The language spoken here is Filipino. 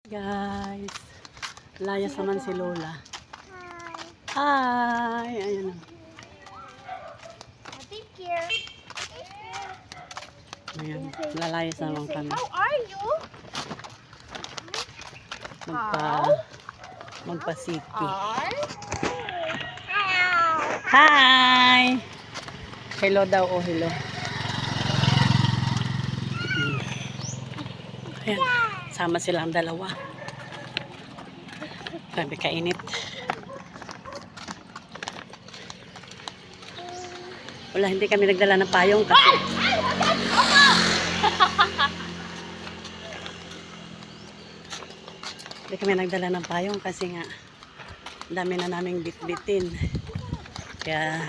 Guys, layas naman si Lola. Hi! Ayan na. Take care. Ayan, lalayas naman kami. How are you? Magpa-city. Hello. Hi! Hello daw, oh hello. Ayan, sama silang dalawa. Grabe kainit. Wala, hindi kami nagdala ng payong kasi hindi kami nagdala ng payong kasi nga dami na naming bitbitin. Kaya